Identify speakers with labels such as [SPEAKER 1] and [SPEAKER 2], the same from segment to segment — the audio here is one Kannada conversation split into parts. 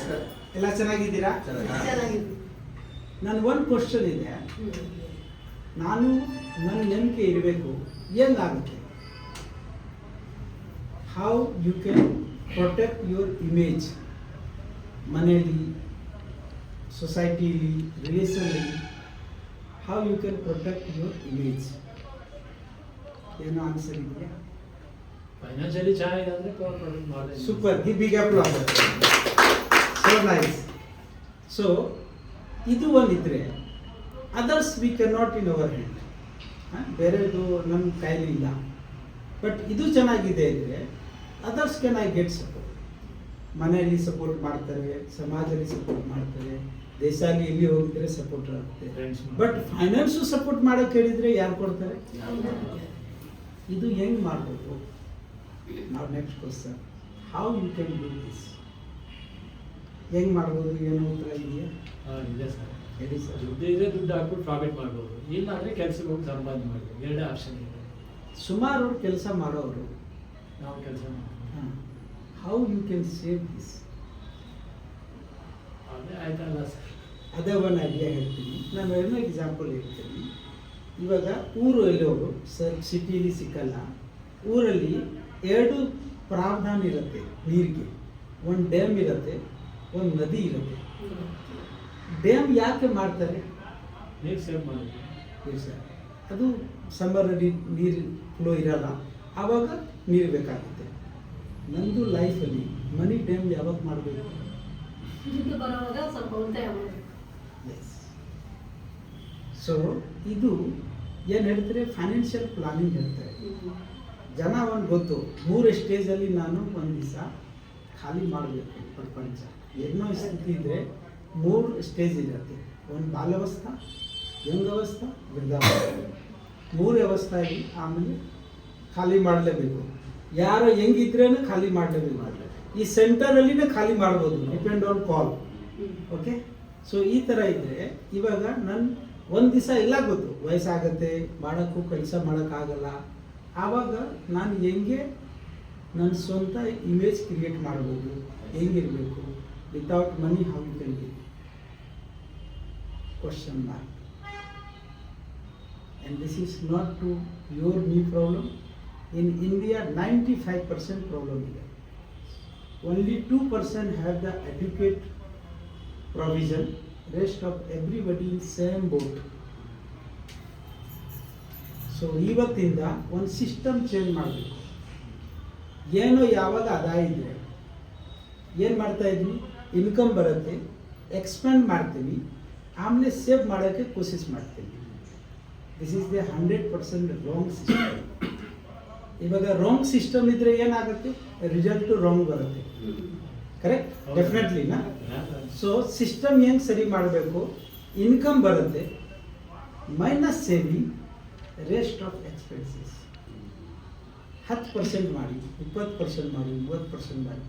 [SPEAKER 1] ನಮಸ್ಕಾರ.
[SPEAKER 2] ಎಲ್ಲ ಚೆನ್ನಾಗಿದ್ದೀರಾ?
[SPEAKER 1] ಚೆನ್ನಾಗಿದೆ.
[SPEAKER 2] ನನ್ನ ಒಂದು ಕ್ವಶನ್ ಇದೆ. ನಾನು ನನ್ನ ನಂಬಿಕೆ ಇರಬೇಕು, ಏನಾಗುತ್ತೆ? How you can protect your image ಮನೆಯಲ್ಲಿ, ಸೊಸೈಟಿಲಿ, ರಿಲೇಷನಲ್ಲಿ, how you can protect your image? ಏನೋ ಆನ್ಸರ್ ಇದೆಯಾ?
[SPEAKER 3] ಫೈನಾನ್ಷಿಯಲಿ ಚೆನ್ನಾಗಿದೆ ಅಂದರೆ ಪ್ರೊಟೆಕ್ಟ್ ಮಾಡಿ.
[SPEAKER 2] Super, give big applause. So nice. So ಇದು ಒಂದಿದ್ರೆ others we can not in our hand. ಬೇರೆದು ನಮ್ಮ ಕೈಲಿ ಇಲ್ಲ. ಬಟ್ ಇದು ಚೆನ್ನಾಗಿದೆ ಅಂದರೆ others can I get support. ಮನೆಯಲ್ಲಿ ಸಪೋರ್ಟ್ ಮಾಡ್ತಾರೆ, ಸಮಾಜದಲ್ಲಿ ಸಪೋರ್ಟ್ ಮಾಡ್ತಾರೆ, ದೇಶದಲ್ಲಿ ಎಲ್ಲಿ ಹೋಗಿದ್ರೆ ಸಪೋರ್ಟ್ ಆಗುತ್ತೆ. ಬಟ್ ಫೈನಾನ್ಸು ಸಪೋರ್ಟ್ ಮಾಡೋಕ್ಕೆ ಹೇಳಿದರೆ ಯಾರು ಕೊಡ್ತಾರೆ? ಇದು ಹೆಂಗೆ ಮಾಡಬೇಕು? ನಾವು next question, how you can do this? ಹೆಂಗೆ ಮಾಡ್ಬೋದು? ಏನು ಉತ್ತರ ಇದೆಯಾ?
[SPEAKER 3] ಇದೆ ಸರ್.
[SPEAKER 2] ಹೇಳಿ ಸರ್.
[SPEAKER 3] ದುಡ್ಡು ಇದ್ರೆ ದುಡ್ಡು ಹಾಕ್ಬಿಟ್ಟು ಪ್ರಾಫಿಟ್ ಮಾಡ್ಬೋದು, ಇಲ್ಲ ಅಂದರೆ ಕೆಲಸಕ್ಕೆ ಹೋಗಿ ಸಂಪಾದನೆ ಮಾಡ್ಬೋದು. ಎರಡೇ ಆಪ್ಷನ್ ಇದೆ.
[SPEAKER 2] ಸುಮಾರು ಕೆಲಸ ಮಾಡೋರು
[SPEAKER 3] ನಾವು ಕೆಲಸ ಮಾಡ್ತೀವಿ.
[SPEAKER 2] How you can save this?
[SPEAKER 3] ಅದೇ ಆಯ್ತಲ್ಲ ಸರ್.
[SPEAKER 2] ಅದೇ ಒಂದು ಐಡಿಯಾ ಹೇಳ್ತೀನಿ. ನಾನು ಏನೋ ಎಕ್ಸಾಂಪಲ್ ಹೇಳ್ತೀನಿ. ಇವಾಗ ಊರು ಎಲ್ಲೋರು ಸಿಟಿಲಿ ಸಿಕ್ಕಲ್ಲ. ಊರಲ್ಲಿ ಎರಡು ಪ್ರಾವಧಾನ ಇರುತ್ತೆ ನೀರಿಗೆ. ಒಂದು ಡ್ಯಾಮ್ ಇರುತ್ತೆ, ಒಂದು ನದಿ ಇರುತ್ತೆ. ಡ್ಯಾಮ್ ಯಾಕೆ ಮಾಡ್ತಾರೆ?
[SPEAKER 3] ನೀರು ಸೇವ್ ಮಾಡೋದು.
[SPEAKER 2] ಸರ್, ಅದು ಸಮ್ಮರಲ್ಲಿ ನೀರು ಫ್ಲೋ ಇರಲ್ಲ, ಆವಾಗ ನೀರು ಬೇಕಾಗುತ್ತೆ. ನಂದು ಲೈಫಲ್ಲಿ ಮನಿ ಡ್ಯಾಮ್ ಯಾವಾಗ ಮಾಡಬೇಕು?
[SPEAKER 1] ದುಡ್ಡು ಬರೋವಾಗ ಸ್ವಲ್ಪ ಉಳಿತಾಯ ಮಾಡೋದು.
[SPEAKER 2] ಎಸ್. ಸೊ ಇದು ಏನು ಹೇಳ್ತಾರೆ? ಫೈನಾನ್ಷಿಯಲ್ ಪ್ಲಾನಿಂಗ್ ಹೇಳ್ತಾರೆ. ಜನ ಒಂದು ಗೊತ್ತು, 3 ಸ್ಟೇಜಲ್ಲಿ ನಾನು ಒಂದು ದಿವಸ ಖಾಲಿ ಮಾಡಬೇಕು ಪ್ರಪಂಚ. ಏನೋ ಸ್ಥಿತಿ ಇದ್ದರೆ 3 ಸ್ಟೇಜ್ ಇರುತ್ತೆ. ಒಂದು ಬಾಲ್ಯಾವಸ್ಥಾ, ಯಂಗಾವಸ್ಥಾ, ವೃದ್ಧಾವಸ್ಥೆ. 3 ಅವಸ್ಥೆಯಾಗಿ ಆಮೇಲೆ ಖಾಲಿ ಮಾಡಲೇಬೇಕು. ಯಾರೋ ಹೆಂಗಿದ್ರೇನು ಖಾಲಿ ಮಾಡಲೇಬೇಕು. ಈ ಸೆಂಟರಲ್ಲಿನೇ ಖಾಲಿ ಮಾಡ್ಬೋದು, depend on call. Okay. So ಈ ಥರ ಇದ್ದರೆ ಇವಾಗ ನನ್ನ ಒಂದು ದಿವಸ ಎಲ್ಲ ಗೊತ್ತು, ವಯಸ್ಸಾಗತ್ತೆ, ಮಾಡೋಕ್ಕೂ ಕೆಲಸ ಮಾಡೋಕ್ಕಾಗಲ್ಲ. ಆವಾಗ ನಾನು ಹೆಂಗೆ ನನ್ನ ಸ್ವಂತ ಇಮೇಜ್ ಕ್ರಿಯೇಟ್ ಮಾಡ್ಬೋದು, ಹೆಂಗಿರಬೇಕು? Without money how you can live? Question mark. And this is not to your me problem. In India 95% problem ಇದೆ. Only 2% have the adequate provision. Rest of everybody in same boat. So ಇವತ್ತಿಂದ ಒಂದು ಸಿಸ್ಟಮ್ ಚೇಂಜ್ ಮಾಡಬೇಕು. ಏನೋ ಯಾವಾಗ ಆದಾಯ ಇದ್ದರೆ ಏನು ಮಾಡ್ತಾ ಇದ್ವಿ? ಇನ್ಕಮ್ ಬರುತ್ತೆ, ಎಕ್ಸ್ಪೆಂಡ್ ಮಾಡ್ತೀವಿ, ಆಮೇಲೆ ಸೇವ್ ಮಾಡೋಕ್ಕೆ ಕೋಶಿಶ್ ಮಾಡ್ತೀವಿ. This is the 100% wrong system. ಇವಾಗ ರಾಂಗ್ ಸಿಸ್ಟಮ್ ಇದ್ದರೆ ಏನಾಗುತ್ತೆ? ರಿಸಲ್ಟು ರಾಂಗ್ ಬರುತ್ತೆ. ಕರೆಕ್ಟ್? ಡೆಫಿನೆಟ್ಲಿನಾ? ಸೊ ಸಿಸ್ಟಮ್ ಹೆಂಗೆ ಸರಿ ಮಾಡಬೇಕು? ಇನ್ಕಮ್ ಬರುತ್ತೆ, minus saving, rest of expenses. 10% ಮಾಡಿ, 20% ಮಾಡಿ, 30% ಮಾಡಿ.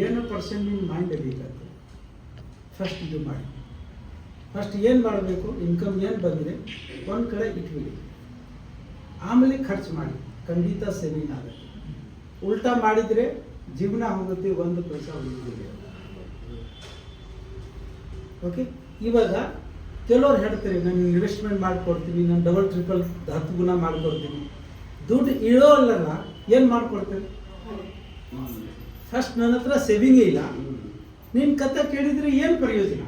[SPEAKER 2] ಏನೋ ಪರ್ಸೆಂಟ್ ನಿಮ್ಮ ಮೈಂಡಲ್ಲಿ ಇರುತ್ತೆ. ಫಸ್ಟ್ ಇದು ಮಾಡಿ. ಫಸ್ಟ್ ಏನು ಮಾಡಬೇಕು? ಇನ್ಕಮ್ ಏನು ಬಂದರೆ ಒಂದು ಕಡೆ ಇಟ್ಬಿಡಿ, ಆಮೇಲೆ ಖರ್ಚು ಮಾಡಿ. ಖಂಡಿತ ಸೇವಿಂಗ್ ಆಗುತ್ತೆ. ಉಲ್ಟಾ ಮಾಡಿದರೆ ಜೀವನ ಹೋಗುತ್ತೆ, 1 ಪೈಸಾ ಉಳಿದಿದೆ. ಓಕೆ. ಇವಾಗ ಕೆಲವ್ರು ಹೇಳ್ತಾರೆ, ನಾನು ಇನ್ವೆಸ್ಟ್ಮೆಂಟ್ ಮಾಡಿಕೊಡ್ತೀನಿ, ನಾನು ಡಬಲ್ ಟ್ರಿಪಲ್ 10 ಗುಣ ಮಾಡಿಕೊಡ್ತೀನಿ. ದುಡ್ಡು ಇಳೋಲ್ಲ, ಏನು ಮಾಡಿಕೊಡ್ತೇನೆ? ಫಸ್ಟ್ ನನ್ನ ಹತ್ರ ಸೇವಿಂಗೇ ಇಲ್ಲ, ನಿನ್ನ ಕತೆ ಕೇಳಿದರೆ ಏನು ಪ್ರಯೋಜನ?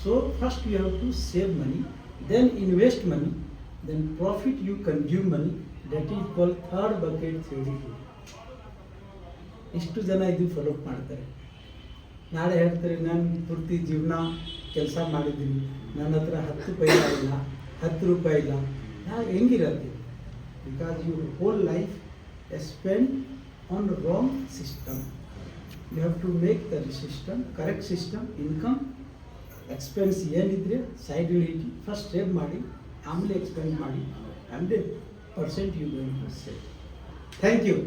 [SPEAKER 2] So first you have to save money, then invest money, then profit you consume money. That is call third bucket theory. ಇಷ್ಟು ಜನ ಇದು ಫಾಲೋಅಪ್ ಮಾಡ್ತಾರೆ. ನಾಳೆ ಹೇಳ್ತಾರೆ, ನಾನು ಪೂರ್ತಿ ಜೀವನ ಕೆಲಸ ಮಾಡಿದ್ದೀನಿ, ನನ್ನ ಹತ್ರ 10 ಪೈಸಾ ಇಲ್ಲ, 10 ರೂಪಾಯಿ ಇಲ್ಲ. ನಾವು ಹೆಂಗಿರತ್ತೆ? Because your whole life spend on wrong system. You have to make the system correct system. Income expense ಏನಿದ್ರೆ ಸೈಡಲ್ಲಿ ಇಟ್ಟು ಫಸ್ಟ್ ಸೇವ್ ಮಾಡಿ, ಆಮೇಲೆ ಎಕ್ಸ್ಪೆಂಡ್ ಮಾಡಿ. 100% you going to save. Thank you.